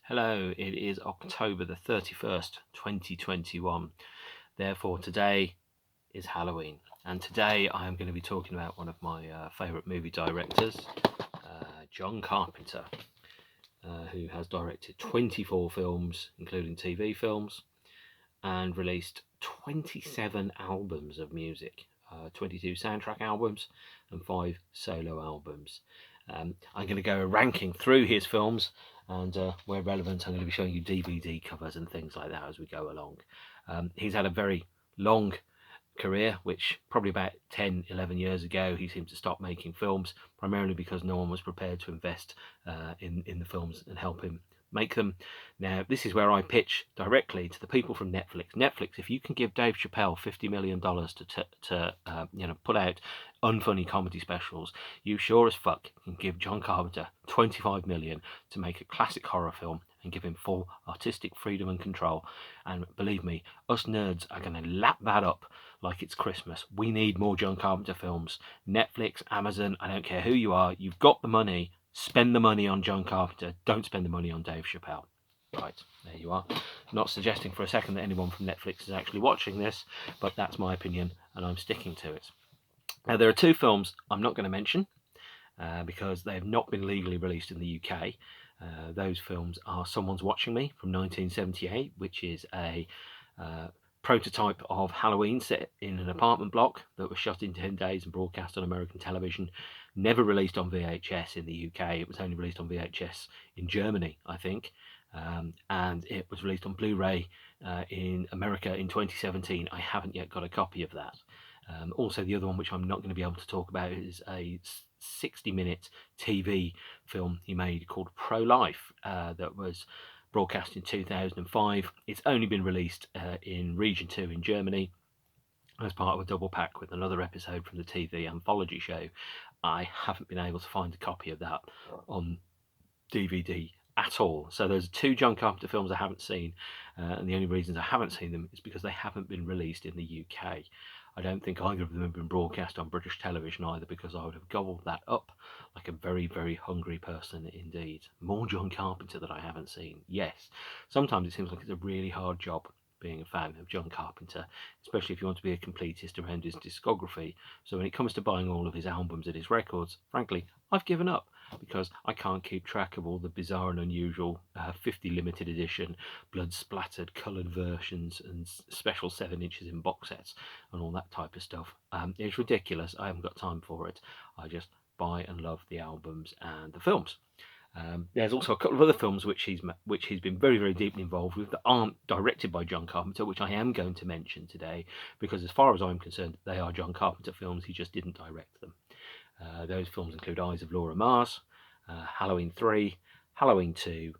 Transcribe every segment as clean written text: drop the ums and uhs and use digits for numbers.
Hello, it is October the 31st, 2021. Therefore, today is Halloween. And today I am going to be talking about one of my favourite movie directors, John Carpenter, who has directed 24 films, including TV films, and released 27 albums of music, 22 soundtrack albums, and 5 solo albums. I'm going to go ranking through his films, and where relevant, I'm going to be showing you DVD covers and things like that as we go along. He's had a very long career, which probably about 10, 11 years ago, he seemed to stop making films, primarily because no one was prepared to invest in the films and help him make them. Now, this is where I pitch directly to the people from Netflix. Netflix, if you can give Dave Chappelle $50 million to put out unfunny comedy specials, you sure as fuck can give John Carpenter $25 million to make a classic horror film and give him full artistic freedom and control. And believe me, us nerds are going to lap that up like it's Christmas. We need more John Carpenter films. Netflix, Amazon, I don't care who you are, you've got the money. Spend the money on John Carpenter. Don't spend the money on Dave Chappelle. Right, there you are. Not suggesting for a second that anyone from Netflix is actually watching this, but that's my opinion and I'm sticking to it. Now, there are two films I'm not going to mention because they have not been legally released in the UK. Those films are Someone's Watching Me from 1978, which is a prototype of Halloween set in an apartment block that was shot in 10 days and broadcast on American television. Never released on VHS in the UK. It was only released on VHS in Germany, I think. And it was released on Blu-ray in America in 2017. I haven't yet got a copy of that. Also, the other one, which I'm not going to be able to talk about, is a 60-minute TV film he made called Pro-Life that was broadcast in 2005. It's only been released in Region 2 in Germany as part of a double pack with another episode from the TV anthology show. I haven't been able to find a copy of that on DVD at all. So there's two John Carpenter films I haven't seen, and the only reasons I haven't seen them is because they haven't been released in the UK. I don't think either of them have been broadcast on British television either, because I would have gobbled that up like a very, very hungry person indeed. More John Carpenter that I haven't seen. Yes, sometimes it seems like it's a really hard job being a fan of John Carpenter, especially if you want to be a completist around his discography. So when it comes to buying all of his albums and his records, frankly, I've given up because I can't keep track of all the bizarre and unusual 50 limited edition, blood-splattered, coloured versions and special 7 inches in box sets and all that type of stuff. It's ridiculous. I haven't got time for it. I just buy and love the albums and the films. There's also a couple of other films which he's been very, very deeply involved with that aren't directed by John Carpenter, which I am going to mention today, because as far as I'm concerned, they are John Carpenter films. He just didn't direct them. Those films include Eyes of Laura Mars, Halloween 3, Halloween 2,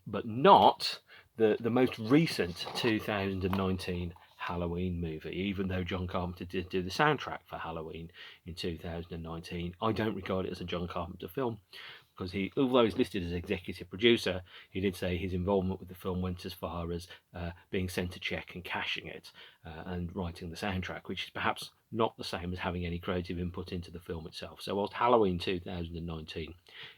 but not the most recent 2019 Halloween movie, even though John Carpenter did do the soundtrack for Halloween in 2019. I don't regard it as a John Carpenter film, because although he's listed as executive producer, he did say his involvement with the film went as far as being sent a check and cashing it and writing the soundtrack, which is perhaps not the same as having any creative input into the film itself. So whilst Halloween 2019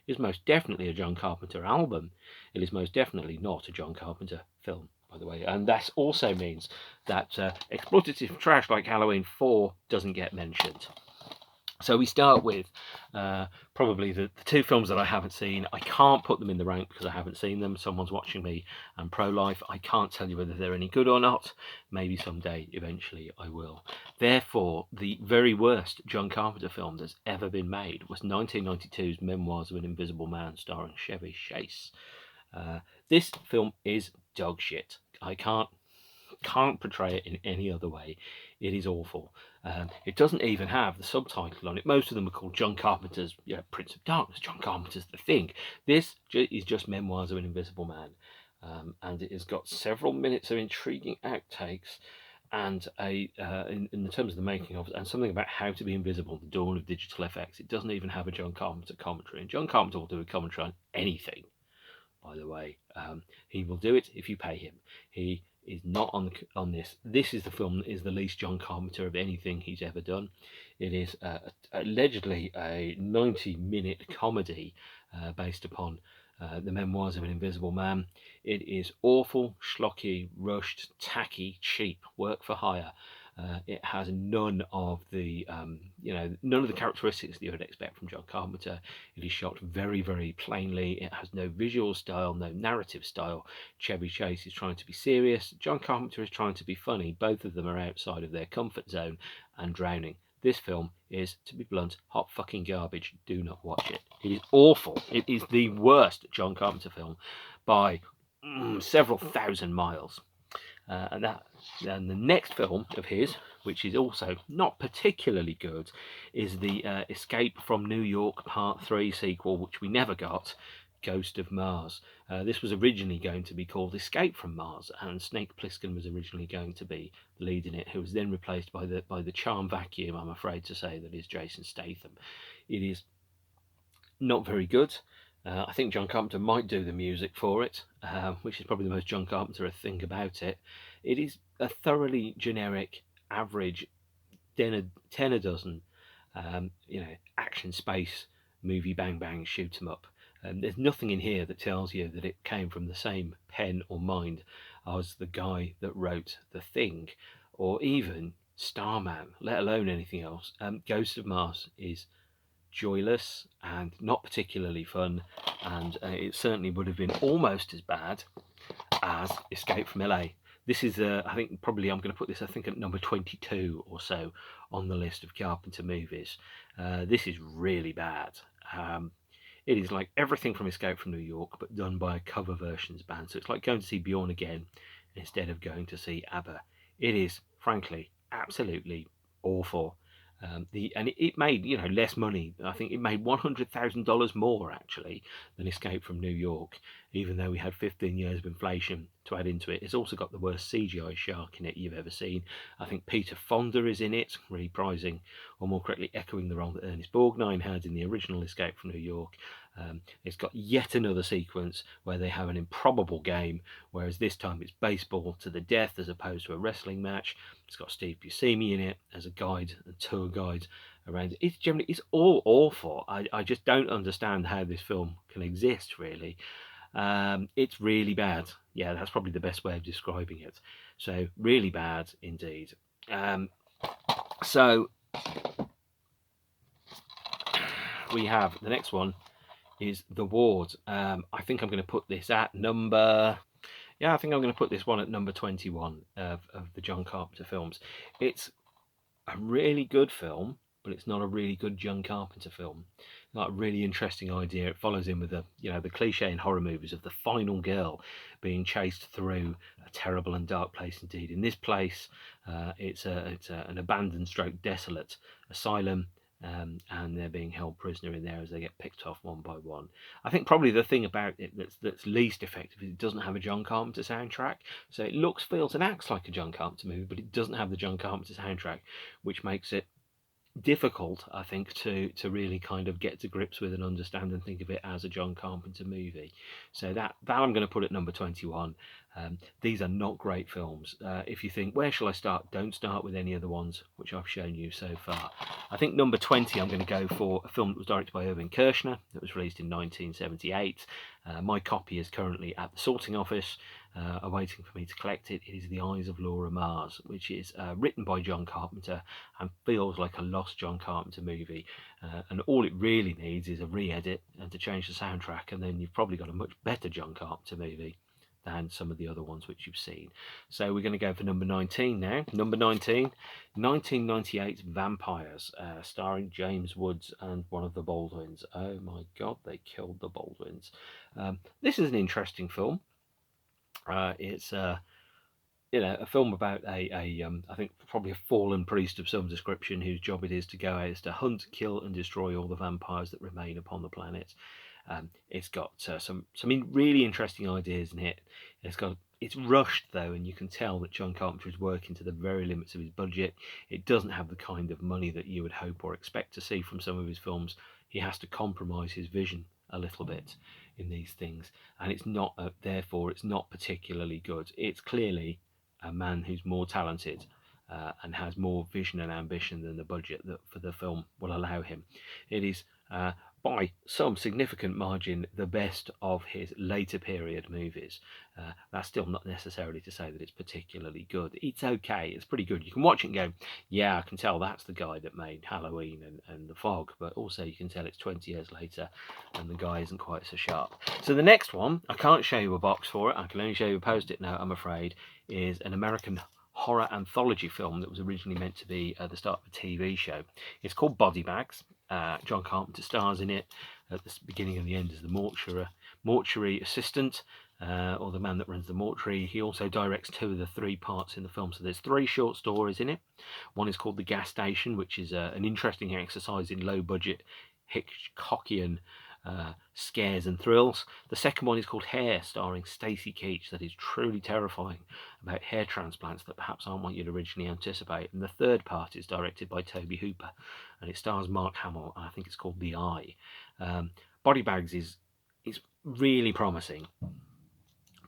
is most definitely a John Carpenter album, it is most definitely not a John Carpenter film, by the way. And that also means that exploitative trash like Halloween 4 doesn't get mentioned. So we start with probably the two films that I haven't seen. I can't put them in the rank because I haven't seen them. Someone's Watching Me and Pro-Life. I can't tell you whether they're any good or not. Maybe someday, eventually, I will. Therefore, the very worst John Carpenter film that's ever been made was 1992's Memoirs of an Invisible Man, starring Chevy Chase. This film is dog shit. I can't portray it in any other way. It is awful. It doesn't even have the subtitle on it. Most of them are called John Carpenter's Prince of Darkness, John Carpenter's The Thing. This is just Memoirs of an Invisible Man, and it has got several minutes of intriguing outtakes and in terms of the making of it, and something about how to be invisible, the dawn of digital effects. It doesn't even have a John Carpenter commentary, and John Carpenter will do a commentary on anything, by the way. He will do it if you pay him. He is not on this. This is the film that is the least John Carpenter of anything he's ever done. It is allegedly a 90-minute comedy based upon The Memoirs of an Invisible Man. It is awful, schlocky, rushed, tacky, cheap, work for hire. It has none of the, none of the characteristics that you would expect from John Carpenter. It is shot very, very plainly. It has no visual style, no narrative style. Chevy Chase is trying to be serious. John Carpenter is trying to be funny. Both of them are outside of their comfort zone and drowning. This film is, to be blunt, hot fucking garbage. Do not watch it. It is awful. It is the worst John Carpenter film by several thousand miles. And the next film of his, which is also not particularly good, is the Escape from New York Part 3 sequel, which we never got, Ghost of Mars. This was originally going to be called Escape from Mars, and Snake Plissken was originally going to be the lead in it, who was then replaced by the charm vacuum, I'm afraid to say, that is Jason Statham. It is not very good. I think John Carpenter might do the music for it, which is probably the most John Carpenter thing about it. It is a thoroughly generic, average, 10 a dozen, action space movie, bang bang, shoot 'em up. There's nothing in here that tells you that it came from the same pen or mind as the guy that wrote The Thing, or even Starman, let alone anything else. Ghost of Mars is joyless and not particularly fun, and it certainly would have been almost as bad as Escape from LA. This is, I think, probably I'm going to put this, I think, at number 22 or so on the list of Carpenter movies. This is really bad. It is like everything from Escape from New York, but done by a cover versions band. So it's like going to see Bjorn again instead of going to see ABBA. It is, frankly, absolutely awful. It made less money. I think it made $100,000 more actually than Escape from New York, even though we had 15 years of inflation to add into it. It's also got the worst CGI shark in it you've ever seen. I think Peter Fonda is in it, reprising, or more correctly, echoing the role that Ernest Borgnine had in the original Escape from New York. It's got yet another sequence where they have an improbable game, whereas this time it's baseball to the death as opposed to a wrestling match. It's got Steve Buscemi in it as a guide, a tour guide around. It's all awful. I just don't understand how this film can exist, really. It's really bad. Yeah, that's probably the best way of describing it. So really bad indeed. So we have the next one is The Ward. I think I'm going to put this at number... Yeah, I think I'm going to put this one at number 21 of the John Carpenter films. It's a really good film, but it's not a really good John Carpenter film. Like a really interesting idea. It follows in with the cliche in horror movies of the final girl being chased through a terrible and dark place indeed. In this place, it's an abandoned stroke desolate asylum. And they're being held prisoner in there as they get picked off one by one. I think probably the thing about it that's least effective is it doesn't have a John Carpenter soundtrack. So it looks, feels, and acts like a John Carpenter movie, but it doesn't have the John Carpenter soundtrack, which makes it difficult, I think, to really kind of get to grips with and understand and think of it as a John Carpenter movie. So that I'm going to put at number 21. These are not great films. If you think, where shall I start? Don't start with any of the ones which I've shown you so far. I think number 20, I'm going to go for a film that was directed by Irving Kershner, that was released in 1978. My copy is currently at the sorting office, awaiting for me to collect it. It is The Eyes of Laura Mars, which is written by John Carpenter and feels like a lost John Carpenter movie. And all it really needs is a re-edit and to change the soundtrack, and then you've probably got a much better John Carpenter movie than some of the other ones which you've seen. So we're going to go for number 19 now. Number 19, 1998's Vampires, starring James Woods and one of the Baldwins. Oh my God, they killed the Baldwins. This is an interesting film. It's a film about I think probably a fallen priest of some description whose job it is to go out is to hunt, kill, and destroy all the vampires that remain upon the planet. It's got some really interesting ideas in it. It's rushed though, and you can tell that John Carpenter is working to the very limits of his budget. It doesn't have the kind of money that you would hope or expect to see from some of his films. He has to compromise his vision a little bit in these things, and it's not therefore it's not particularly good. It's clearly a man who's more talented and has more vision and ambition than the budget that for the film will allow him. It is by some significant margin the best of his later period movies. That's still not necessarily to say that it's particularly good. It's okay, it's pretty good. You can watch it and go, yeah, I can tell that's the guy that made Halloween and The Fog, but also you can tell it's 20 years later and the guy isn't quite so sharp. So the next one, I can't show you a box for it, I can only show you a post-it note, I'm afraid, is an American horror anthology film that was originally meant to be the start of a TV show. It's called Body Bags. John Carpenter stars in it at the beginning and the end as the mortuary assistant, or the man that runs the mortuary. He also directs 2 of the 3 parts in the film. So there's 3 short stories in it. One is called The Gas Station, which is an interesting exercise in low-budget Hitchcockian scares and thrills. The second one is called Hair, starring Stacy Keach, that is truly terrifying, about hair transplants that perhaps aren't what you'd originally anticipate. And the third part is directed by Toby Hooper, and it stars Mark Hamill, and I think it's called The Eye. Body Bags is really promising,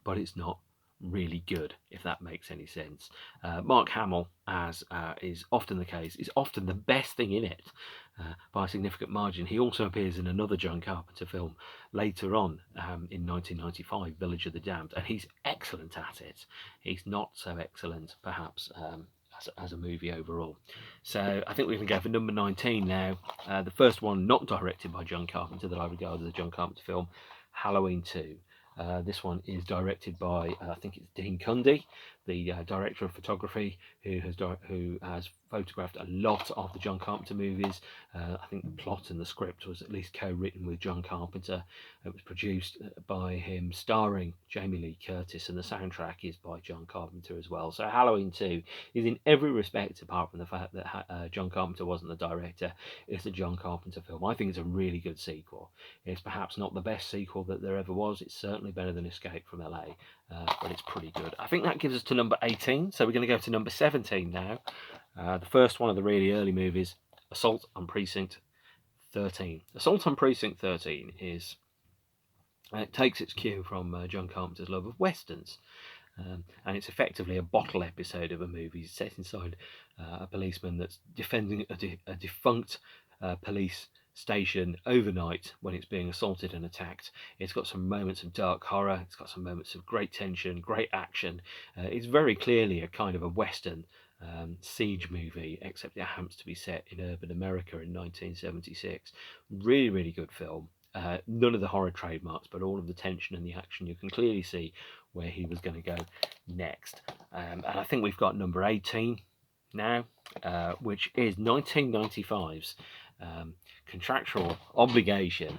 but it's not really good, if that makes any sense. Mark Hamill, as is often the case, is often the best thing in it by a significant margin. He also appears in another John Carpenter film later on in 1995, Village of the Damned, and he's excellent at it. He's not so excellent, perhaps, as a movie overall. So I think we can go for number 19 now. The first one not directed by John Carpenter that I regard as a John Carpenter film, Halloween 2. This one is directed by, I think it's Dean Cundy, the director of photography, who has photographed a lot of the John Carpenter movies. I think the plot and the script was at least co-written with John Carpenter. It was produced by him, starring Jamie Lee Curtis, and the soundtrack is by John Carpenter as well. So Halloween 2 is in every respect, apart from the fact that John Carpenter wasn't the director, it's a John Carpenter film. I think it's a really good sequel. It's perhaps not the best sequel that there ever was. It's certainly better than Escape from LA, but it's pretty good. I think that gives us to number 18, so we're going to go to number 17 now. The first one of the really early movies, Assault on Precinct 13. Assault on Precinct 13 is, it takes its cue from John Carpenter's love of westerns, and it's effectively a bottle episode of a movie set inside a policeman that's defending a defunct police station overnight when it's being assaulted and attacked. It's got some moments of dark horror, it's got some moments of great tension, great action. It's very clearly a kind of a western siege movie, except it happens to be set in urban America in 1976. Really, really good film. None of the horror trademarks, but all of the tension and the action. You can clearly see where he was going to go next. And I think we've got number 18 now, which is 1995's contractual obligation,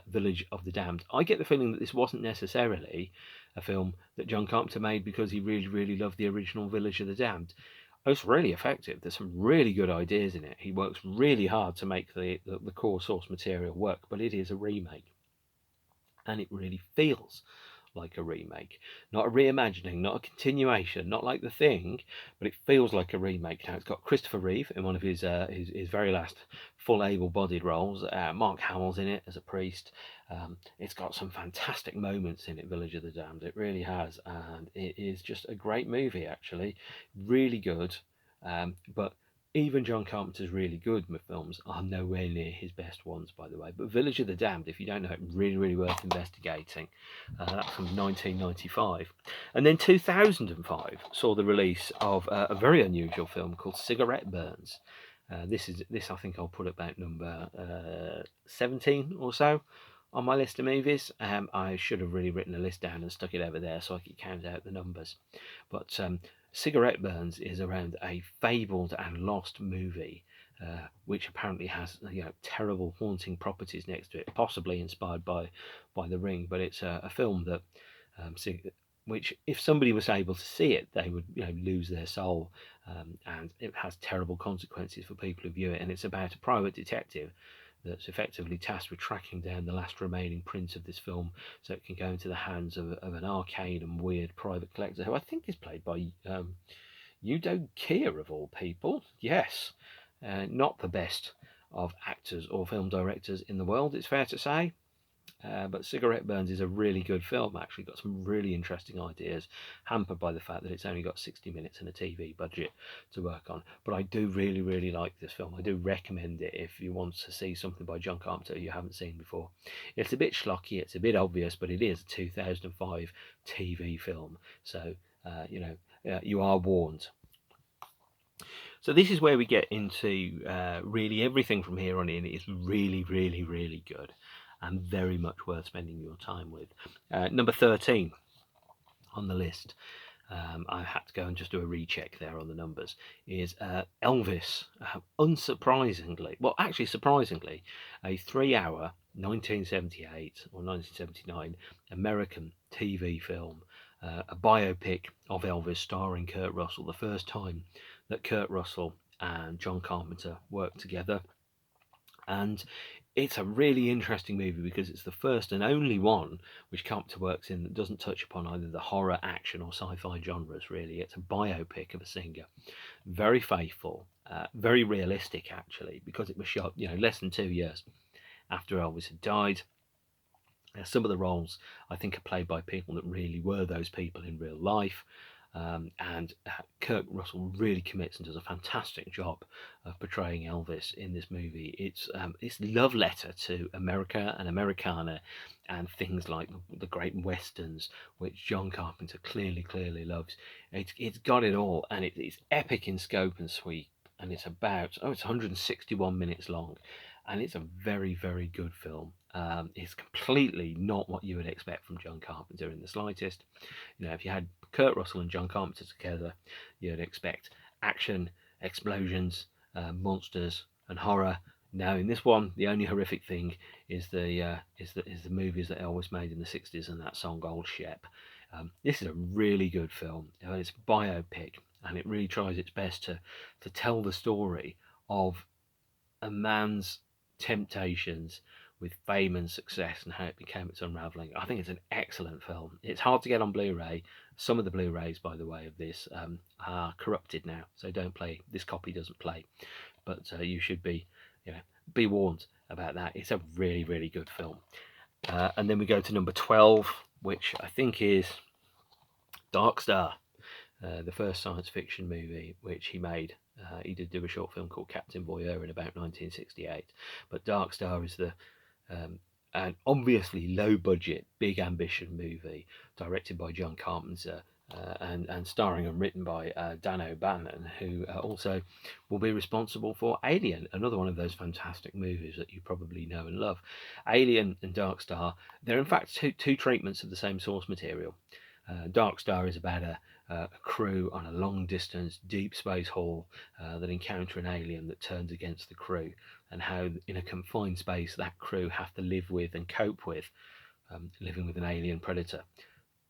Village of the Damned. I get the feeling that this wasn't necessarily a film that John Carpenter made because he really, really loved the original Village of the Damned. It's really effective. There's some really good ideas in it. He works really hard to make the core source material work, but it is a remake, and it really feels like a remake, not a reimagining, not a continuation, not like The Thing, but it feels like a remake. Now it's got Christopher Reeve in one of his very last full able-bodied roles. Mark Hamill's in it as a priest. It's got some fantastic moments in it, Village of the Damned. It really has, and it is just a great movie, actually. Really good, but even John Carpenter's really good films are nowhere near his best ones, by the way. But Village of the Damned, if you don't know it, really, really worth investigating. That's from 1995. And then 2005 saw the release of a very unusual film called Cigarette Burns. This I think I'll put about number 17 or so on my list of movies. I should have really written a list down and stuck it over there so I could count out the numbers. But Cigarette Burns is around a fabled and lost movie, which apparently has terrible haunting properties next to it, possibly inspired by The Ring. But it's a film that, which if somebody was able to see it, they would lose their soul, and it has terrible consequences for people who view it. And it's about a private detective that's effectively tasked with tracking down the last remaining print of this film so it can go into the hands of an arcane and weird private collector, who I think is played by Udo Kier, of all people. Yes, not the best of actors or film directors in the world, it's fair to say. But Cigarette Burns is a really good film, actually. Got some really interesting ideas, hampered by the fact that it's only got 60 minutes and a TV budget to work on. But I do really, really like this film. I do recommend it if you want to see something by John Carpenter you haven't seen before. It's a bit schlocky, it's a bit obvious, but it is a 2005 TV film. So, you are warned. So this is where we get into really everything from here on in is really, really, really good and very much worth spending your time with. Number 13 on the list, I had to go and just do a recheck there on the numbers, is Elvis. Unsurprisingly, well, actually surprisingly, a 3-hour 1978 or 1979 American TV film, a biopic of Elvis starring Kurt Russell, the first time that Kurt Russell and John Carpenter worked together. And it's a really interesting movie because it's the first and only one which Carpenter works in that doesn't touch upon either the horror, action, or sci-fi genres, really. It's a biopic of a singer. Very faithful, very realistic, actually, because it was shot, less than 2 years after Elvis had died. Some of the roles, I think, are played by people that really were those people in real life. And Kurt Russell really commits and does a fantastic job of portraying Elvis in this movie. It's love letter to America and Americana and things like the great westerns, which John Carpenter clearly loves. It's got it all, and it's epic in scope and sweep. And it's 161 minutes long, and it's a very, very good film. It's completely not what you would expect from John Carpenter in the slightest. If you had Kurt Russell and John Carpenter together, you'd expect action, explosions, monsters, and horror. Now, in this one, the only horrific thing is the movies that Elvis made in the '60s and that song "Old Shep." This is a really good film. It's a biopic, and it really tries its best to tell the story of a man's temptations with fame and success and how it became its unraveling. I think it's an excellent film. It's hard to get on Blu-ray. Some of the Blu-rays, by the way, of this are corrupted now, so don't play. This copy doesn't play, but you should be warned about that. It's a really, really good film. And then we go to number 12, which I think is Darkstar, the first science fiction movie which he made. He did do a short film called Captain Voyeur in about 1968, but Darkstar is an obviously low budget, big ambition movie directed by John Carpenter and starring and written by Dan O'Bannon, who also will be responsible for Alien, another one of those fantastic movies that you probably know and love. Alien and Darkstar, they're in fact two treatments of the same source material. Darkstar is about a crew on a long distance deep space haul that encounter an alien that turns against the crew, and how in a confined space that crew have to live with and cope with living with an alien predator.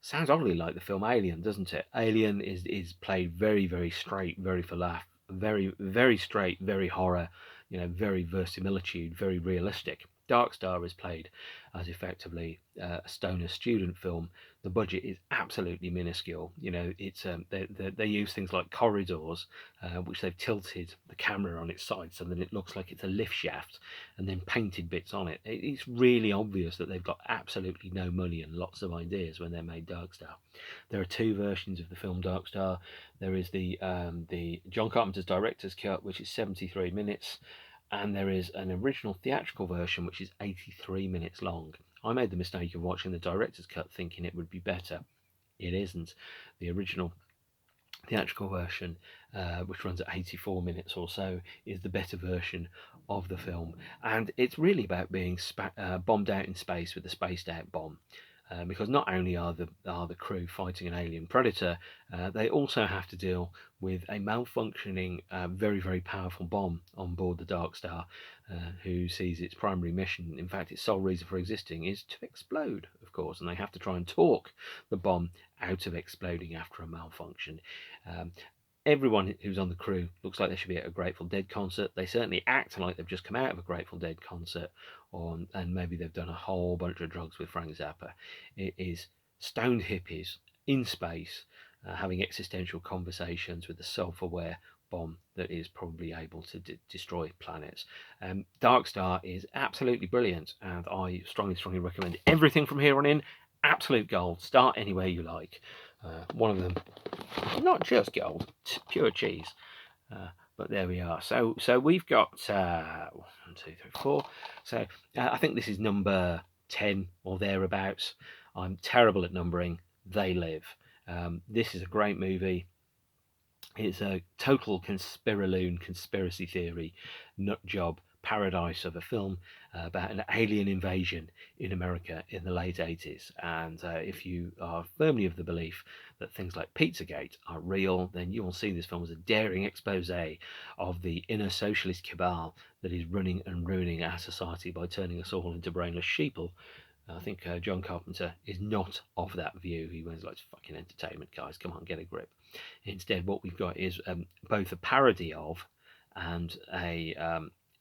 Sounds oddly like the film Alien, doesn't it? Alien is played very, very straight, very for laugh, very, very straight, very horror, very verisimilitude, very realistic. Darkstar is played as effectively a stoner student film. The budget is absolutely minuscule. It's they use things like corridors, which they've tilted the camera on its side so that it looks like it's a lift shaft, and then painted bits on it. It's really obvious that they've got absolutely no money and lots of ideas when they made Darkstar. There are two versions of the film Darkstar. There is the John Carpenter's director's cut, which is 73 minutes. And there is an original theatrical version which is 83 minutes long. I made the mistake of watching the director's cut thinking it would be better. It isn't. The original theatrical version, which runs at 84 minutes or so, is the better version of the film. And it's really about being bombed out in space with a spaced out bomb. Because not only are the crew fighting an alien predator, they also have to deal with a malfunctioning, very, very powerful bomb on board the Darkstar, who sees its primary mission, in fact its sole reason for existing, is to explode, of course, and they have to try and talk the bomb out of exploding after a malfunction. Everyone who's on the crew looks like they should be at a Grateful Dead concert. They certainly act like they've just come out of a Grateful Dead concert, and maybe they've done a whole bunch of drugs with Frank Zappa. It is stoned hippies in space having existential conversations with a self-aware bomb that is probably able to destroy planets. Darkstar is absolutely brilliant, and I strongly recommend it. Everything from here on in, absolute gold. Start anywhere you like. One of them, not just gold, pure cheese. But there we are. So we've got 1, 2, 3, 4. So I think this is number 10 or thereabouts. I'm terrible at numbering. They live. This is a great movie. It's a total conspiracy theory nut job paradise of a film about an alien invasion in America in the late 80s. And if you are firmly of the belief that things like Pizzagate are real, then you will see this film as a daring expose of the inner socialist cabal that is running and ruining our society by turning us all into brainless sheeple. I think John Carpenter is not of that view. He went like, fucking entertainment, guys, come on, get a grip. Instead, what we've got is both a parody of and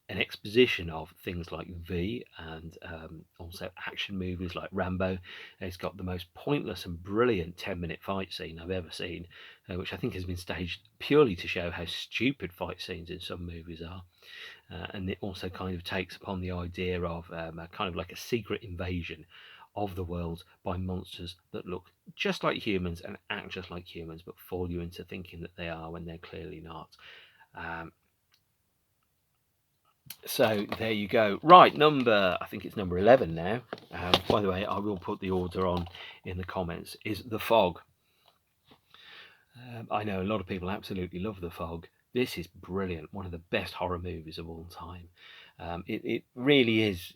an exposition of things like V, and also action movies like Rambo. It's got the most pointless and brilliant 10-minute fight scene I've ever seen, which I think has been staged purely to show how stupid fight scenes in some movies are. And it also kind of takes upon the idea of kind of like a secret invasion of the world by monsters that look just like humans and act just like humans, but fool you into thinking that they are when they're clearly not. So there you go. Right, I think it's number 11 now. By the way, I will put the order on in the comments, is The Fog. I know a lot of people absolutely love The Fog. This is brilliant, one of the best horror movies of all time. It really is.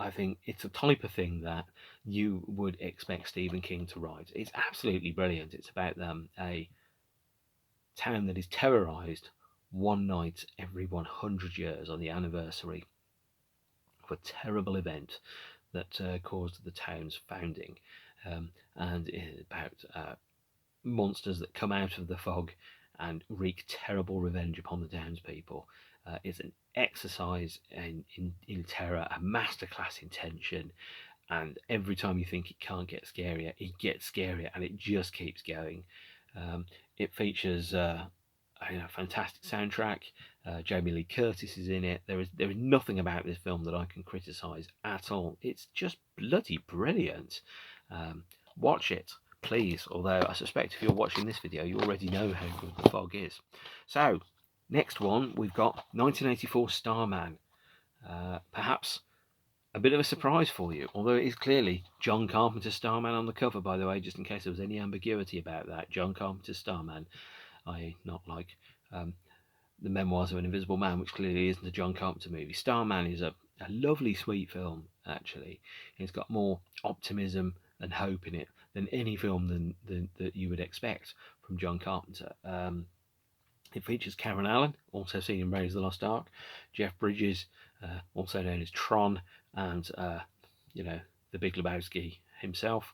I think it's a type of thing that you would expect Stephen King to write. It's absolutely brilliant. It's about a town that is terrorized one night every 100 years on the anniversary of a terrible event that caused the town's founding, and it's about monsters that come out of the fog and wreak terrible revenge upon the townspeople. It's an exercise in terror, a masterclass in tension, and every time you think it can't get scarier, it gets scarier, and it just keeps going. It features a fantastic soundtrack. Jamie Lee Curtis is in it. There is nothing about this film that I can criticise at all. It's just bloody brilliant. Watch it, please. Although I suspect if you're watching this video, you already know how good The Fog is. So, next one, we've got 1984 Starman. Perhaps a bit of a surprise for you, although it is clearly John Carpenter Starman on the cover, by the way, just in case there was any ambiguity about that. John Carpenter Starman, i.e. not like The Memoirs of an Invisible Man, which clearly isn't a John Carpenter movie. Starman is a lovely, sweet film, actually. It's got more optimism and hope in it than any film that you would expect from John Carpenter. It features Karen Allen, also seen in Raiders of the Lost Ark, Jeff Bridges, also known as Tron, and the Big Lebowski himself.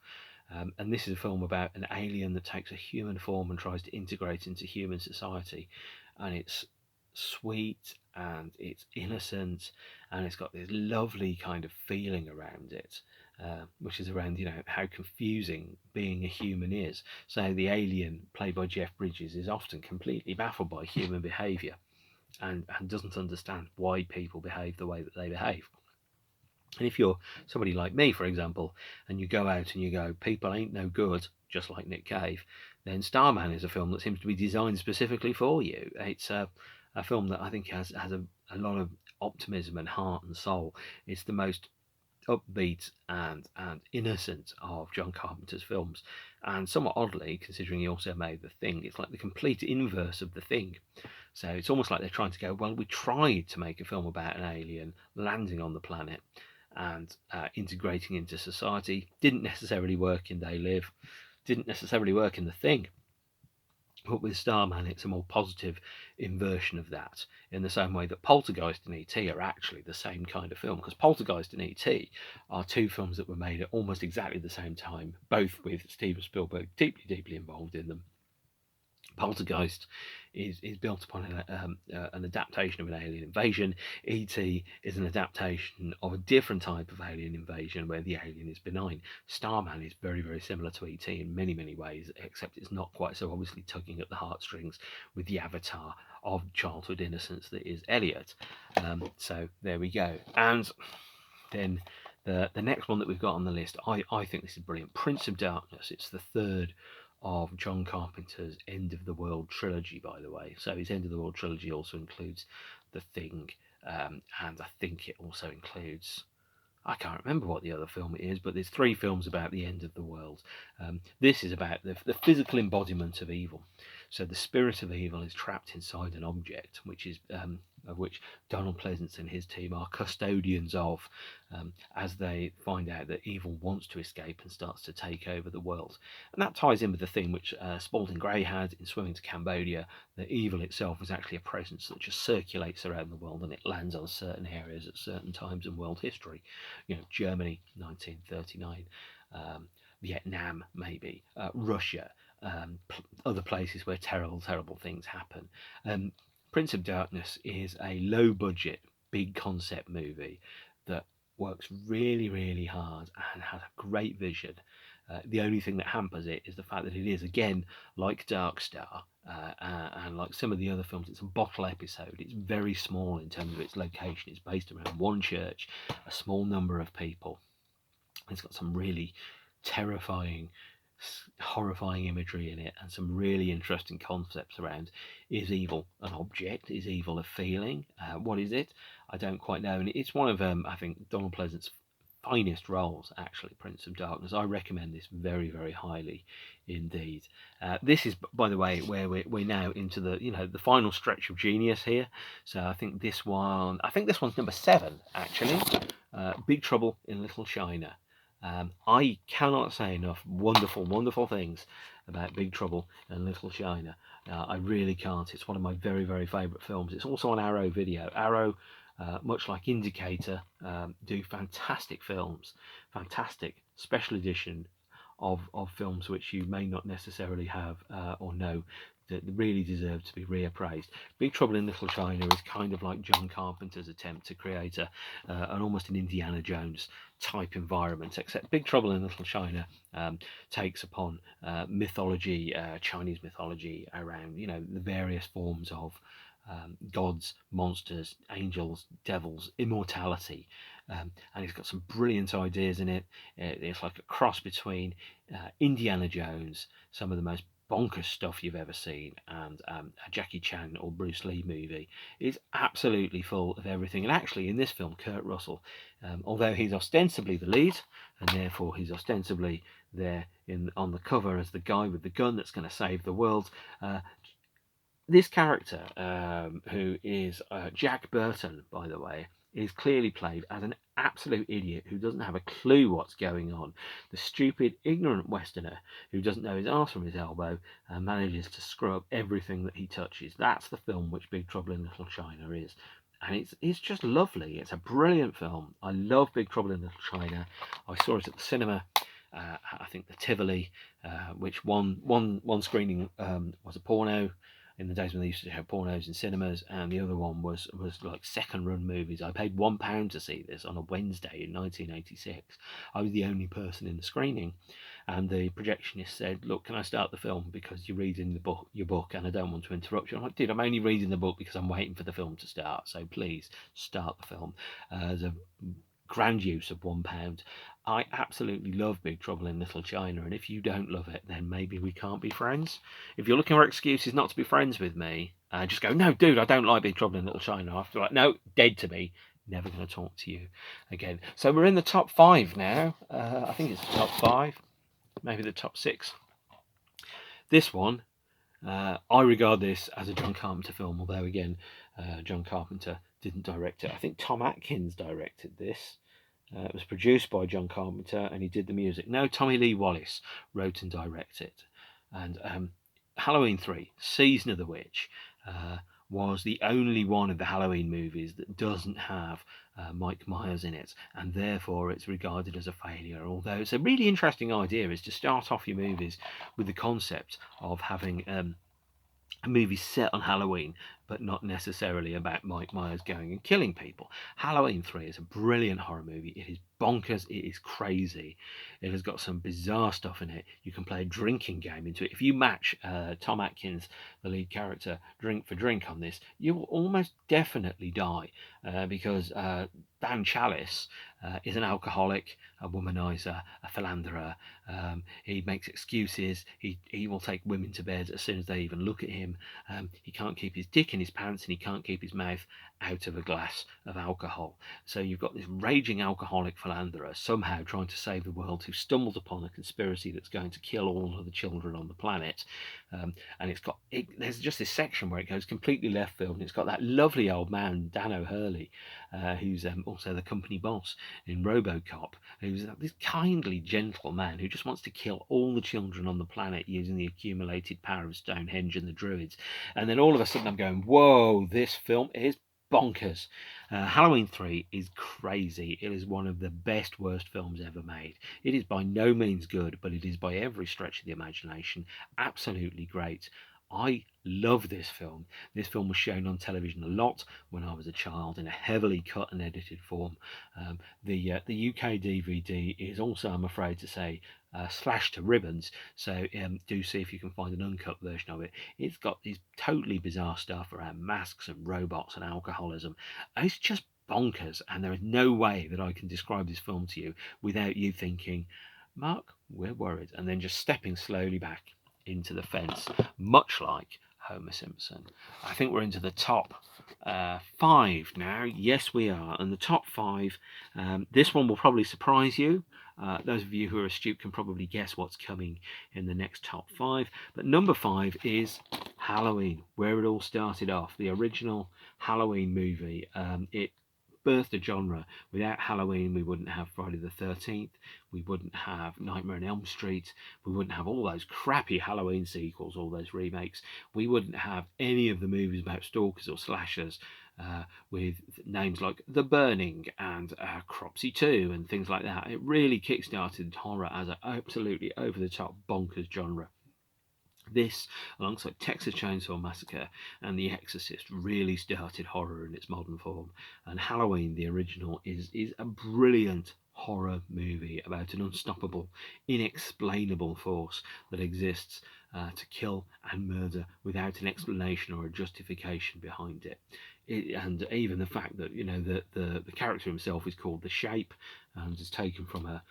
And this is a film about an alien that takes a human form and tries to integrate into human society. And it's sweet and it's innocent, and it's got this lovely kind of feeling around it, which is around how confusing being a human is. So the alien, played by Jeff Bridges, is often completely baffled by human behaviour and doesn't understand why people behave the way that they behave. And if you're somebody like me, for example, and you go out and you go, people ain't no good, just like Nick Cave, then Starman is a film that seems to be designed specifically for you. It's a film that I think has a lot of optimism and heart and soul. It's the most upbeat and innocent of John Carpenter's films, and somewhat oddly, considering he also made The Thing, it's like the complete inverse of The Thing. So it's almost like they're trying to go, well, we tried to make a film about an alien landing on the planet and integrating into society. Didn't necessarily work in They Live, didn't necessarily work in The Thing. But with Starman, it's a more positive inversion of that, in the same way that Poltergeist and E.T. are actually the same kind of film, because Poltergeist and E.T. are two films that were made at almost exactly the same time, both with Steven Spielberg deeply involved in them. Poltergeist is built upon an adaptation of an alien invasion. E.T. is an adaptation of a different type of alien invasion where the alien is benign. Starman is very, very similar to E.T. in many, many ways, except it's not quite so obviously tugging at the heartstrings with the avatar of childhood innocence that is Elliot. So there we go. And then the next one that we've got on the list, I think this is brilliant. Prince of Darkness. It's the third of John Carpenter's End of the World trilogy, by the way. So his End of the World trilogy also includes The Thing, and I think it also includes, I can't remember what the other film is, but there's 3 films about the end of the world. This is about the physical embodiment of evil. So the spirit of evil is trapped inside an object, which is of which Donald Pleasance and his team are custodians of, as they find out that evil wants to escape and starts to take over the world. And that ties in with the theme which Spalding Gray had in Swimming to Cambodia, that evil itself is actually a presence that just circulates around the world and it lands on certain areas at certain times in world history. You know, Germany, 1939, Vietnam, maybe, Russia, other places where terrible, terrible things happen. Prince of Darkness is a low-budget, big concept movie that works really, really hard and has a great vision. The only thing that hampers it is the fact that it is, again, like Darkstar and like some of the other films, it's a bottle episode. It's very small in terms of its location. It's based around one church, a small number of people. It's got some really terrifying, horrifying imagery in it and some really interesting concepts around, is evil an object, is evil a feeling, what is it, I don't quite know. And it's one of I think Donald Pleasance's finest roles, actually, Prince of Darkness. I recommend this very, very highly indeed. This is, by the way, where we're now into the the final stretch of genius here. So I think this one's number 7 actually. Big Trouble in Little China. I cannot say enough wonderful, wonderful things about Big Trouble in Little China. I really can't. It's one of my very, very favourite films. It's also on Arrow Video. Arrow, much like Indicator, do fantastic films, fantastic special edition of films which you may not necessarily have or know that really deserve to be reappraised. Big Trouble in Little China is kind of like John Carpenter's attempt to create an almost an Indiana Jones type environment, except Big Trouble in Little China takes upon mythology, Chinese mythology around the various forms of gods, monsters, angels, devils, immortality, and it's got some brilliant ideas in it. It's like a cross between Indiana Jones, some of the most bonkers stuff you've ever seen, and a Jackie Chan or Bruce Lee movie. It's absolutely full of everything. And actually in this film, Kurt Russell, although he's ostensibly the lead and therefore he's ostensibly there on the cover as the guy with the gun that's going to save the world, this character, who is Jack Burton, by the way, is clearly played as an absolute idiot who doesn't have a clue what's going on. The stupid, ignorant Westerner who doesn't know his arse from his elbow and manages to screw up everything that he touches. That's the film which Big Trouble in Little China is. And it's just lovely. It's a brilliant film. I love Big Trouble in Little China. I saw it at the cinema. I think the Tivoli, which one screening was a porno, in the days when they used to have pornos in cinemas, and the other one was like second run movies. I paid £1 to see this on a Wednesday in 1986. I was the only person in the screening, and the projectionist said, "Look, can I start the film because you're reading your book, and I don't want to interrupt you." I'm like, "Dude, I'm only reading the book because I'm waiting for the film to start, so please start the film." There's a grand use of £1. I absolutely love Big Trouble in Little China, and if you don't love it, then maybe we can't be friends. If you're looking for excuses not to be friends with me, just go, "No, dude, I don't like Big Trouble in Little China." I have to like, "No, dead to me. Never going to talk to you again." So we're in the top 5 now. I think it's the top 5, maybe the top 6. This one, I regard this as a John Carpenter film, although again, John Carpenter didn't direct it. I think Tom Atkins directed this. It was produced by John Carpenter and he did the music. No, Tommy Lee Wallace wrote and directed it. And Halloween 3, Season of the Witch, was the only one of the Halloween movies that doesn't have Mike Myers in it, and therefore it's regarded as a failure. Although it's a really interesting idea is to start off your movies with the concept of having a movie set on Halloween, but not necessarily about Mike Myers going and killing people. Halloween 3 is a brilliant horror movie. It is bonkers. It is crazy. It has got some bizarre stuff in it. You can play a drinking game into it. If you match Tom Atkins, the lead character, drink for drink on this, you will almost definitely die because Dan Chalice is an alcoholic, a womanizer, a philanderer. He makes excuses. He will take women to bed as soon as they even look at him. He can't keep his dick in his pants, and he can't keep his mouth out of a glass of alcohol. So you've got this raging alcoholic philanderer somehow trying to save the world, who stumbled upon a conspiracy that's going to kill all of the children on the planet. And there's just this section where it goes completely left field, and it's got that lovely old man, Dan O'Hurley, who's also the company boss in RoboCop, who's this kindly, gentle man who just wants to kill all the children on the planet using the accumulated power of Stonehenge and the Druids. And then all of a sudden I'm going, whoa, this film is bonkers. Halloween 3 is crazy. It is one of the best, worst films ever made. It is by no means good, but it is by every stretch of the imagination absolutely great. I love this film. This film was shown on television a lot when I was a child in a heavily cut and edited form. The UK DVD is also, I'm afraid to say, slashed to ribbons, so do see if you can find an uncut version of it. It's got these totally bizarre stuff around masks and robots and alcoholism. It's just bonkers, and there is no way that I can describe this film to you without you thinking, Mark, we're worried, and then just stepping slowly back into the fence, much like Homer Simpson. I think we're into the top 5 now. Yes, we are. And the top 5, this one will probably surprise you. Those of you who are astute can probably guess what's coming in the next top 5. But number 5 is Halloween, where it all started off. The original Halloween movie. It birthed a genre. Without Halloween, we wouldn't have Friday the 13th. We wouldn't have Nightmare on Elm Street. We wouldn't have all those crappy Halloween sequels, all those remakes. We wouldn't have any of the movies about stalkers or slashers with names like The Burning and Cropsy 2 and things like that. It really kickstarted horror as an absolutely over-the-top bonkers genre. This, alongside Texas Chainsaw Massacre and The Exorcist, really started horror in its modern form. And Halloween, the original, is a brilliant horror movie about an unstoppable, inexplainable force that exists to kill and murder without an explanation or a justification behind it. And even the fact that the character himself is called the Shape and is taken from a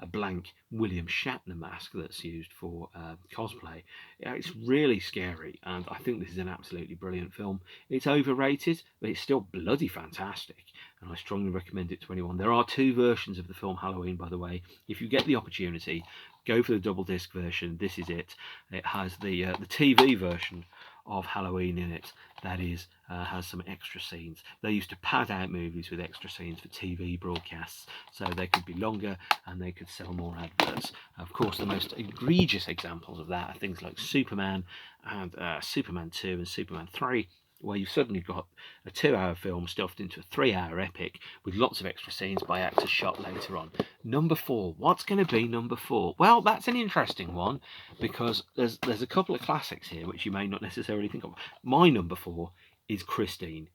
blank William Shatner mask that's used for cosplay. It's really scary, and I think this is an absolutely brilliant film. It's overrated, but it's still bloody fantastic, and I strongly recommend it to anyone. There are 2 versions of the film Halloween, by the way. If you get the opportunity, go for the double disc version. This is it. It has the TV version of Halloween in it. That is, has some extra scenes. They used to pad out movies with extra scenes for TV broadcasts, so they could be longer and they could sell more adverts. Of course, the most egregious examples of that are things like Superman and Superman 2 and Superman 3, where you've suddenly got a 2-hour film stuffed into a 3-hour epic with lots of extra scenes by actors shot later on. Number 4. What's going to be number 4? Well, that's an interesting one, because there's a couple of classics here which you may not necessarily think of. My number 4 is Christine.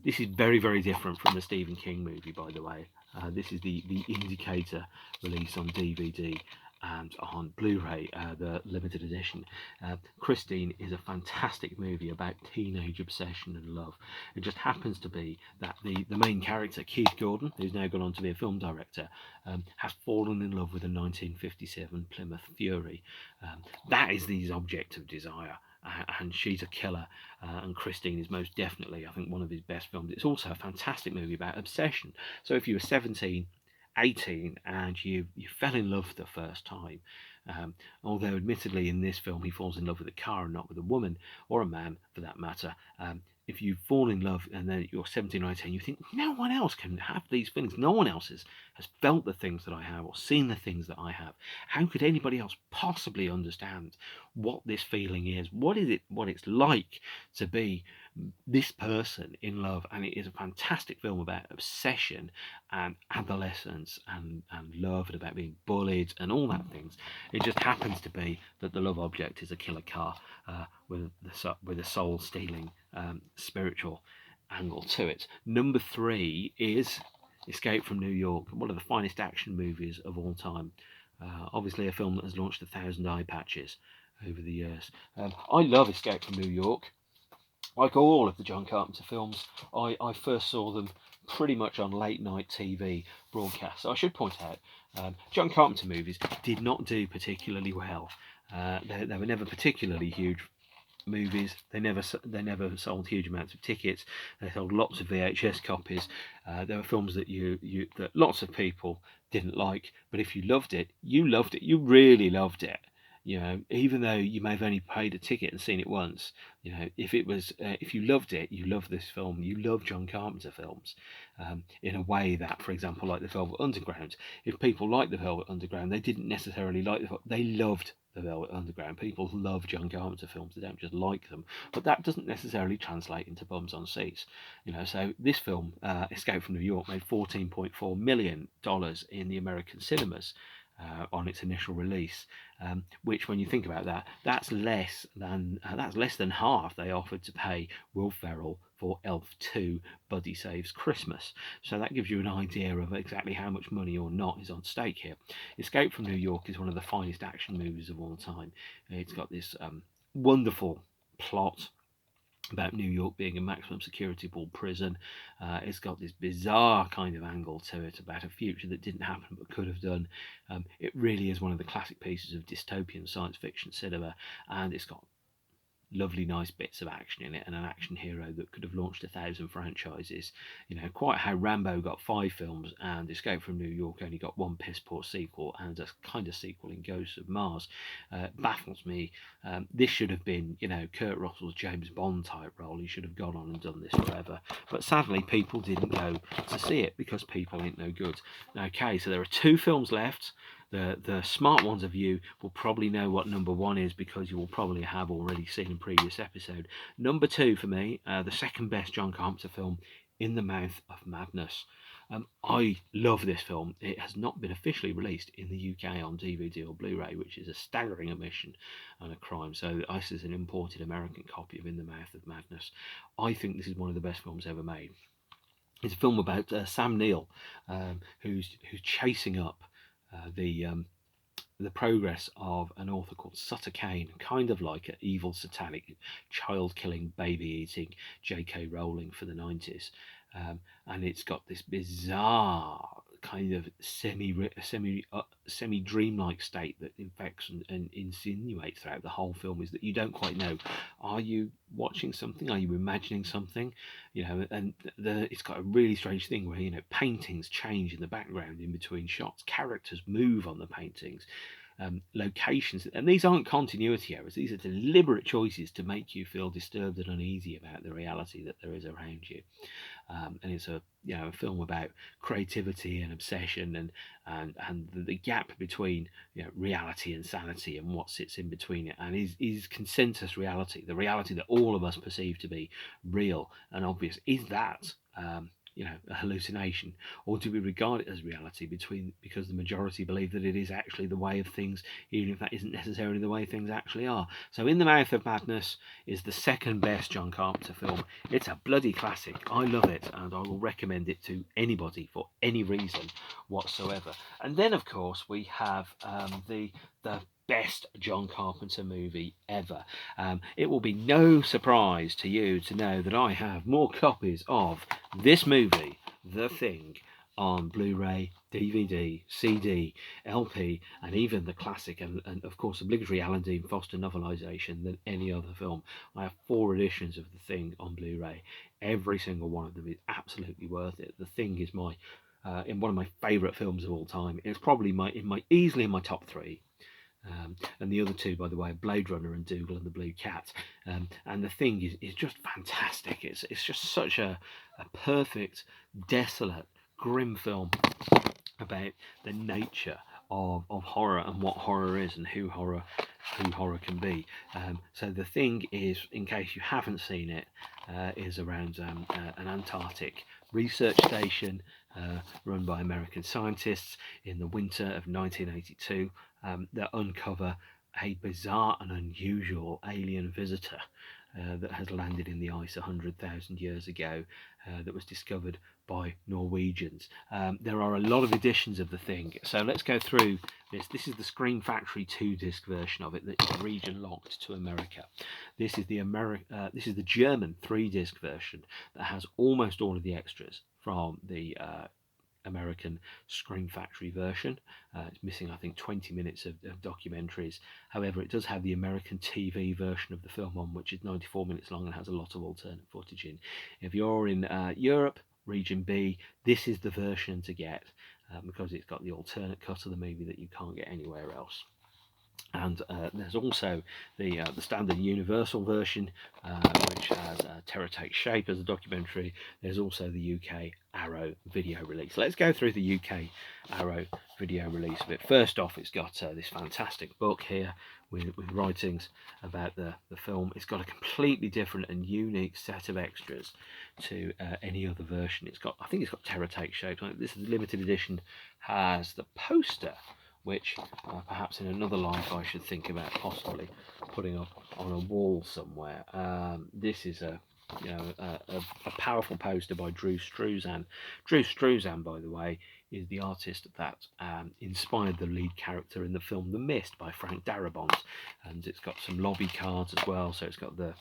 This is very, very different from the Stephen King movie, by the way. This is the Indicator release on DVD and on Blu-ray, the limited edition. Christine is a fantastic movie about teenage obsession and love. It just happens to be that the main character, Keith Gordon, who's now gone on to be a film director, has fallen in love with a 1957 Plymouth Fury. That is his object of desire. And she's a killer, and Christine is most definitely, I think, one of his best films. It's also a fantastic movie about obsession. So if you were 17, 18 and you fell in love for the first time, although admittedly in this film he falls in love with a car and not with a woman, or a man for that matter, if you fall in love and then you're 17 or 18, you think no one else can have these feelings. No one else has felt the things that I have or seen the things that I have. How could anybody else possibly understand what this feeling is? What is it? What it's like to be this person in love? And it is a fantastic film about obsession and adolescence and love and about being bullied and all that things. It just happens to be that the love object is a killer car with a soul stealing spiritual angle to it. Number 3 is Escape from New York, one of the finest action movies of all time. Obviously a film that has launched 1,000 eye patches over the years. I love Escape from New York. Like all of the John Carpenter films, I first saw them pretty much on late night TV broadcasts. I should point out, John Carpenter movies did not do particularly well. They were never particularly huge movies. They never sold huge amounts of tickets. They sold lots of VHS copies. There were films that that lots of people didn't like, but if you loved it, you loved it. You really loved it. You know, even though you may have only paid a ticket and seen it once, you know, if you loved it, you loved this film. You love John Carpenter films, in a way that, for example, like the Velvet Underground. If people liked the Velvet Underground, they didn't necessarily like they loved the Velvet Underground. People love John Carpenter films. They don't just like them, but that doesn't necessarily translate into bums on seats. You know, so this film, Escape from New York, made $14.4 million in the American cinemas. On its initial release, which, when you think about that, that's less than half they offered to pay Will Ferrell for Elf 2: Buddy Saves Christmas. So that gives you an idea of exactly how much money or not is on stake here. Escape from New York is one of the finest action movies of all time. It's got this wonderful plot about New York being a maximum security ball prison. It's got this bizarre kind of angle to it about a future that didn't happen but could have done. It really is one of the classic pieces of dystopian science fiction cinema, and it's got lovely nice bits of action in it and an action hero that could have launched 1,000 franchises. You know, quite how Rambo got 5 films and Escape from New York only got 1 piss poor sequel and a kind of sequel in Ghosts of Mars. Baffles me. This should have been, you know, Kurt Russell's James Bond type role. He should have gone on and done this forever, but sadly people didn't go to see it because people ain't no good. Okay, so there are 2 films left. The smart ones of you will probably know what number 1 is because you will probably have already seen in previous episode. Number 2 for me, the second best John Carpenter film, In the Mouth of Madness. I love this film. It has not been officially released in the UK on DVD or Blu-ray, which is a staggering omission and a crime. So this is an imported American copy of In the Mouth of Madness. I think this is one of the best films ever made. It's a film about Sam Neill, who's chasing up the progress of an author called Sutter Kane, kind of like an evil, satanic, child-killing, baby-eating J.K. Rowling for the 90s. And it's got this bizarre kind of semi dreamlike state that infects and insinuates throughout the whole film, is that you don't quite know, are you watching something, are you imagining something, you know. And it's got a really strange thing where, you know, paintings change in the background in between shots, characters move on the paintings, locations, and these aren't continuity errors. These are deliberate choices to make you feel disturbed and uneasy about the reality that there is around you. And it's a film about creativity and obsession and the gap between, you know, reality and sanity and what sits in between it, and is consensus reality, the reality that all of us perceive to be real and obvious. Is that a hallucination, or do we regard it as reality because the majority believe that it is actually the way of things, even if that isn't necessarily the way things actually are? So In the Mouth of Madness is the second best John Carpenter film. It's a bloody classic. I love it, and I will recommend it to anybody for any reason whatsoever. And then, of course, we have the best John Carpenter movie ever. It will be no surprise to you to know that I have more copies of this movie, The Thing, on Blu-ray, DVD, CD, LP, and even the classic and of course obligatory Alan Dean Foster novelisation than any other film. I have 4 editions of The Thing on Blu-ray. Every single one of them is absolutely worth it. The Thing is in one of my favourite films of all time. It's probably easily in my top 3. And the other two, by the way, are Blade Runner and Dougal and the Blue Cat. And The Thing is just fantastic. It's just such a perfect, desolate, grim film about the nature of horror and what horror is and who horror can be. So The Thing is, in case you haven't seen it, is around an Antarctic research station run by American scientists in the winter of 1982 that uncover a bizarre and unusual alien visitor that has landed in the ice 100,000 years ago, that was discovered by Norwegians. There are a lot of editions of The Thing, so let's go through this. This is the Scream Factory 2-disc version of it that is region locked to America. This is the German 3-disc version that has almost all of the extras from the American Scream Factory version. It's missing, I think, 20 minutes of documentaries. However, it does have the American TV version of the film on, which is 94 minutes long and has a lot of alternate footage in. If you're in Europe, Region B, this is the version to get because it's got the alternate cut of the movie that you can't get anywhere else. And there's also the standard Universal version, which has Terror Takes Shape as a documentary. There's also the UK Arrow video release. Let's go through the UK Arrow video release of it. First off, it's got this fantastic book here with writings about the film. It's got a completely different and unique set of extras to any other version. I think it's got Terror Takes Shape. This limited edition has the poster, which perhaps in another life I should think about possibly putting up on a wall somewhere. This is a powerful poster by Drew Struzan. Drew Struzan, by the way, is the artist that inspired the lead character in the film The Mist by Frank Darabont, and it's got some lobby cards as well. So it's got the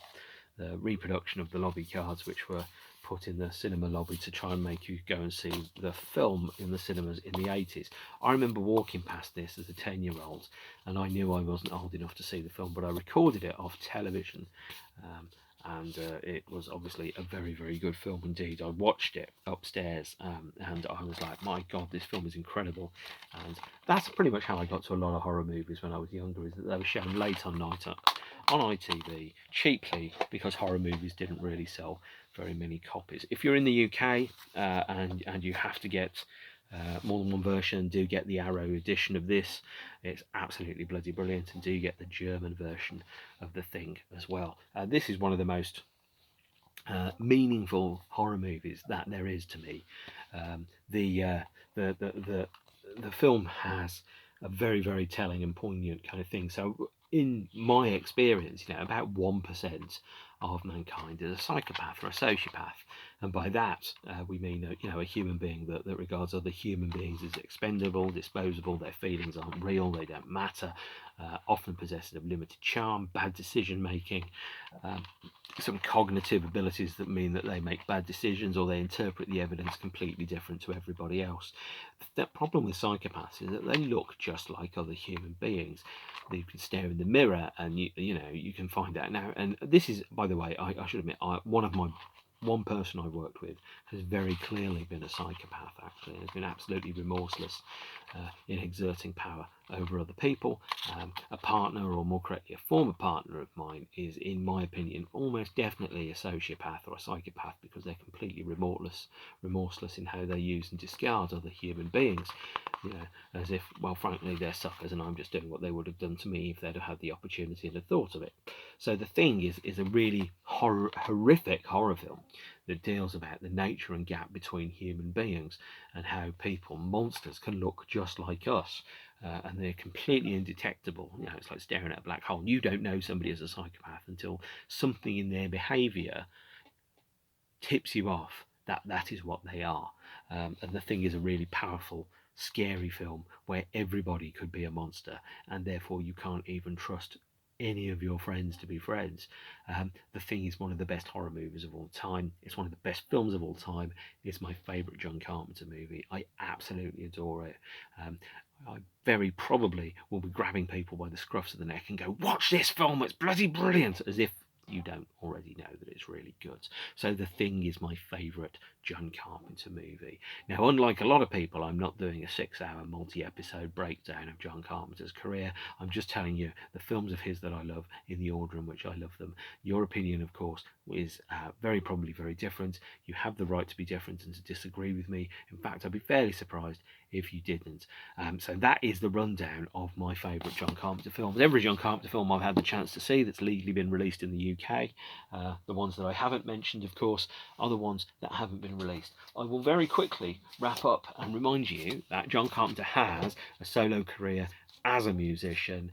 reproduction of the lobby cards, which were put in the cinema lobby to try and make you go and see the film in the cinemas in the 80s. I remember walking past this as a 10-year-old, and I knew I wasn't old enough to see the film, but I recorded it off television, and it was obviously a very, very good film indeed. I watched it upstairs, and I was like, my God, this film is incredible. And that's pretty much how I got to a lot of horror movies when I was younger, is that they were shown late on night on ITV, cheaply, because horror movies didn't really sell very many copies. If you're in the UK and you have to get more than one version, do get the Arrow edition of this. It's absolutely bloody brilliant, and do get the German version of The Thing as well. This is one of the most meaningful horror movies that there is to me. The film has a very, very telling and poignant kind of thing. So in my experience, about 1% of mankind is a psychopath or a sociopath, and by that we mean a human being that regards other human beings as expendable, disposable. Their feelings aren't real, they don't matter, often possessed of limited charm, bad decision making, some cognitive abilities that mean that they make bad decisions, or they interpret the evidence completely different to everybody else. The problem with psychopaths is that they look just like other human beings. You can stare in the mirror and you can find out now. And this is, by the way, I should admit, one person I've worked with has very clearly been a psychopath, actually, and has been absolutely remorseless in exerting power over other people. A partner, or more correctly, a former partner of mine, is, in my opinion, almost definitely a sociopath or a psychopath, because they're completely remorseless in how they use and discard other human beings, as if, well, frankly, they're suckers and I'm just doing what they would have done to me if they'd have had the opportunity and the thought of it. So The Thing is a really horrific horror film that deals about the nature and gap between human beings, and how people, monsters, can look just like us, and they're completely indetectable. It's like staring at a black hole. You don't know somebody is a psychopath until something in their behaviour tips you off that is what they are. And The Thing is a really powerful, scary film where everybody could be a monster, and therefore you can't even trust any of your friends to be friends. The Thing is one of the best horror movies of all time. It's one of the best films of all time. It's my favourite John Carpenter movie. I absolutely adore it. I very probably will be grabbing people by the scruffs of the neck and go, watch this film, it's bloody brilliant, as if you don't already know that it's really good. So The Thing is my favourite John Carpenter movie. Now, unlike a lot of people, I'm not doing a 6-hour multi-episode breakdown of John Carpenter's career. I'm just telling you the films of his that I love in the order in which I love them. Your opinion, of course, is very probably very different. You have the right to be different and to disagree with me. In fact, I'd be fairly surprised if you didn't. So that is the rundown of my favourite John Carpenter films. Every John Carpenter film I've had the chance to see that's legally been released in the UK. The ones that I haven't mentioned, of course, are the ones that haven't been released. I will very quickly wrap up and remind you that John Carpenter has a solo career as a musician.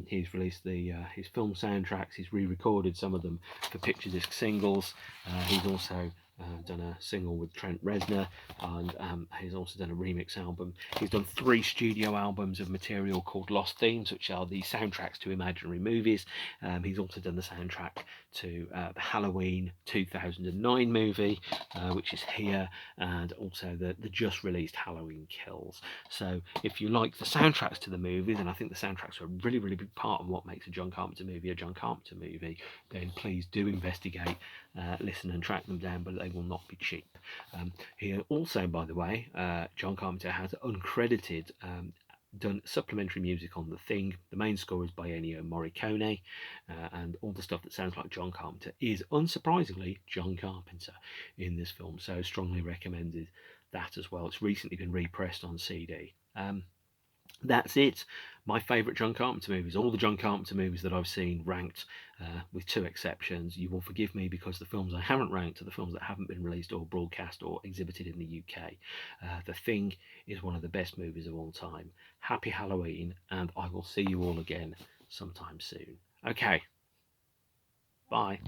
He's released his film soundtracks. He's re-recorded some of them for picture disc singles. He's also done a single with Trent Reznor, and he's also done a remix album. He's done 3 studio albums of material called Lost Themes, which are the soundtracks to imaginary movies. He's also done the soundtrack to the Halloween 2009 movie, which is here, and also the just released Halloween Kills. So if you like the soundtracks to the movies, and I think the soundtracks are a really, really big part of what makes a John Carpenter movie a John Carpenter movie, then please do investigate, listen and track them down, but they will not be cheap. He also, by the way, John Carpenter has uncredited done supplementary music on The Thing. The main score is by Ennio Morricone, and all the stuff that sounds like John Carpenter is, unsurprisingly, John Carpenter in this film, so strongly recommended that as well. It's recently been repressed on CD. That's it. My favourite John Carpenter movies. All the John Carpenter movies that I've seen ranked, with 2 exceptions. You will forgive me because the films I haven't ranked are the films that haven't been released or broadcast or exhibited in the UK. The Thing is one of the best movies of all time. Happy Halloween, and I will see you all again sometime soon. Okay, bye.